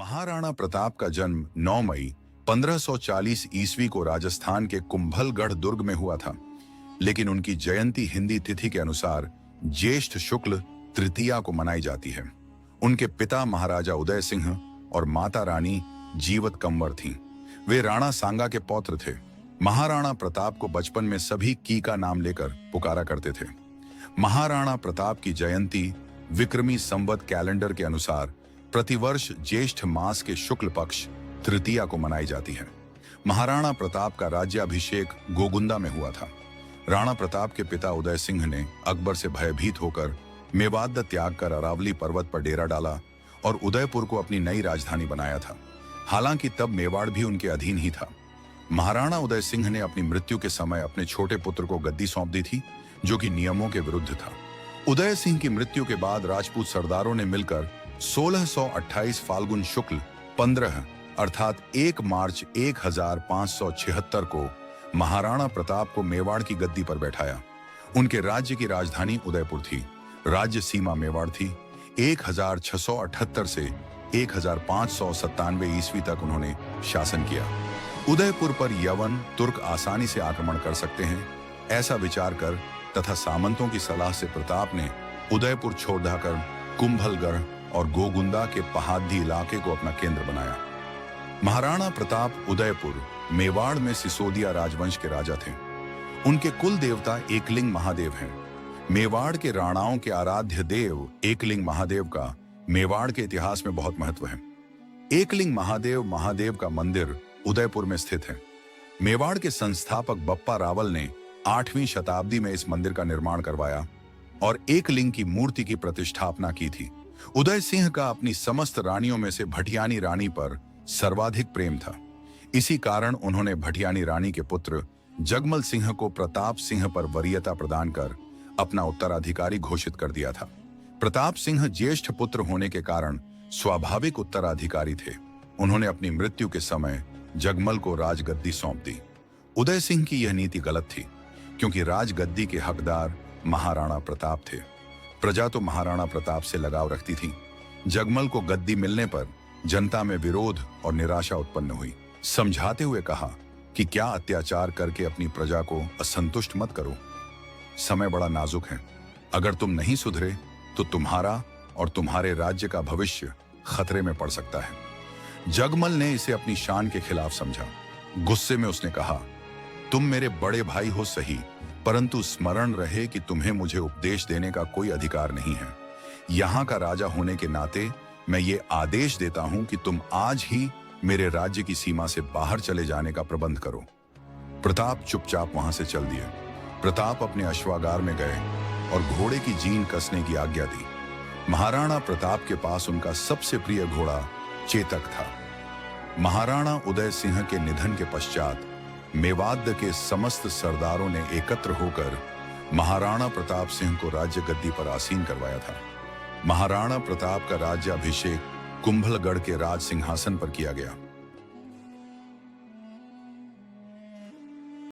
महाराणा प्रताप का जन्म 9 मई 1540 ईस्वी को राजस्थान के कुंभलगढ़ दुर्ग में हुआ था, लेकिन उनकी जयंती हिंदी तिथि के अनुसार ज्येष्ठ शुक्ल तृतीया को मनाई जाती है। उनके पिता महाराजा उदय सिंह और माता रानी जीवत कंवर थीं। वे राणा सांगा के पौत्र थे। महाराणा प्रताप को बचपन में सभी की का नाम लेकर पुकारा करते थे। महाराणा प्रताप की जयंती विक्रमी संवत कैलेंडर के अनुसार प्रतिवर्ष ज्येष्ठ मास के शुक्ल पक्ष तृतीया को मनाई जाती है। महाराणा प्रताप का राज्याभिषेक गोगुंदा में हुआ था। राणा प्रताप के पिता उदय सिंह ने अकबर से भयभीत होकर मेवात त्याग कर अरावली पर्वत पर डेरा डाला और उदयपुर को अपनी नई राजधानी बनाया था। हालांकि तब मेवाड़ भी उनके अधीन ही था। महाराणा उदय सिंह ने अपनी मृत्यु के समय अपने छोटे पुत्र को गद्दी सौंप दी थी, जो कि नियमों के विरुद्ध था। उदय सिंह की मृत्यु के बाद राजपूत सरदारों ने मिलकर 1628 फाल्गुन शुक्ल 15 अर्थात 1 मार्च 1576 को महाराणा प्रताप को मेवाड़ की गद्दी पर बैठाया। उनके राज्य की राजधानी उदयपुर थी। राज्य सीमा मेवाड़ थी। 1678 से 1597 ईस्वी तक उन्होंने शासन किया। उदयपुर पर यवन तुर्क आसानी से आक्रमण कर सकते हैं, ऐसा विचार कर तथा सामंतों की सलाह से प्रताप ने उदयपुर छोड़कर कुंभलगढ़ और गोगुंदा के पहाड़ी इलाके को अपना केंद्र बनाया। महाराणा प्रताप उदयपुर मेवाड़ में सिसोदिया राजवंश के राजा थे। उनके कुल देवता एकलिंग महादेव हैं। मेवाड़ के राणाओं के आराध्य देव एकलिंग महादेव का मेवाड़ के इतिहास में बहुत महत्व है। एकलिंग महादेव का मंदिर उदयपुर में स्थित है। मेवाड़ के संस्थापक बप्पा रावल ने 8वीं शताब्दी में इस मंदिर का निर्माण करवाया और एकलिंग की मूर्ति की प्रतिष्ठापना की थी। उदय सिंह का अपनी समस्त रानियों में से भटियानी रानी पर सर्वाधिक प्रेम था। इसी कारण उन्होंने भटियानी रानी के पुत्र जगमल सिंह को प्रताप सिंह पर वरीयता प्रदान कर अपना उत्तराधिकारी घोषित कर दिया था। प्रताप सिंह ज्येष्ठ पुत्र होने के कारण स्वाभाविक उत्तराधिकारी थे। उन्होंने अपनी मृत्यु के समय जगमल को राजगद्दी सौंप दी। उदय सिंह की यह नीति गलत थी, क्योंकि राजगद्दी के हकदार महाराणा प्रताप थे। प्रजा तो महाराणा प्रताप से लगाव रखती थी। जगमल को गद्दी मिलने पर जनता में विरोध और निराशा उत्पन्न हुई। समझाते हुए कहा कि क्या अत्याचार करके अपनी प्रजा को असंतुष्ट मत करो। समय बड़ा नाजुक है। अगर तुम नहीं सुधरे तो तुम्हारा और तुम्हारे राज्य का भविष्य खतरे में पड़ सकता है। जगमल ने इसे अपनी शान के खिलाफ समझा। गुस्से में उसने कहा, तुम मेरे बड़े भाई हो सही, परंतु स्मरण रहे कि तुम्हें मुझे उपदेश देने का कोई अधिकार नहीं है। यहाँ का राजा होने के नाते मैं ये आदेश देता हूं कि तुम आज ही मेरे राज्य की सीमा से बाहर चले जाने का प्रबंध करो। प्रताप चुपचाप वहां से चल दिए। प्रताप अपने अश्वागार में गए और घोड़े की जीन कसने की आज्ञा दी। महाराणा प्रताप के पास उनका सबसे प्रिय घोड़ा चेतक था। महाराणा उदय सिंह के निधन के पश्चात मेवात के समस्त सरदारों ने एकत्र होकर महाराणा प्रताप सिंह को राज्य गद्दी पर आसीन करवाया था। महाराणा प्रताप का राज्याभिषेक कुंभलगढ़ के राज सिंहासन पर किया गया।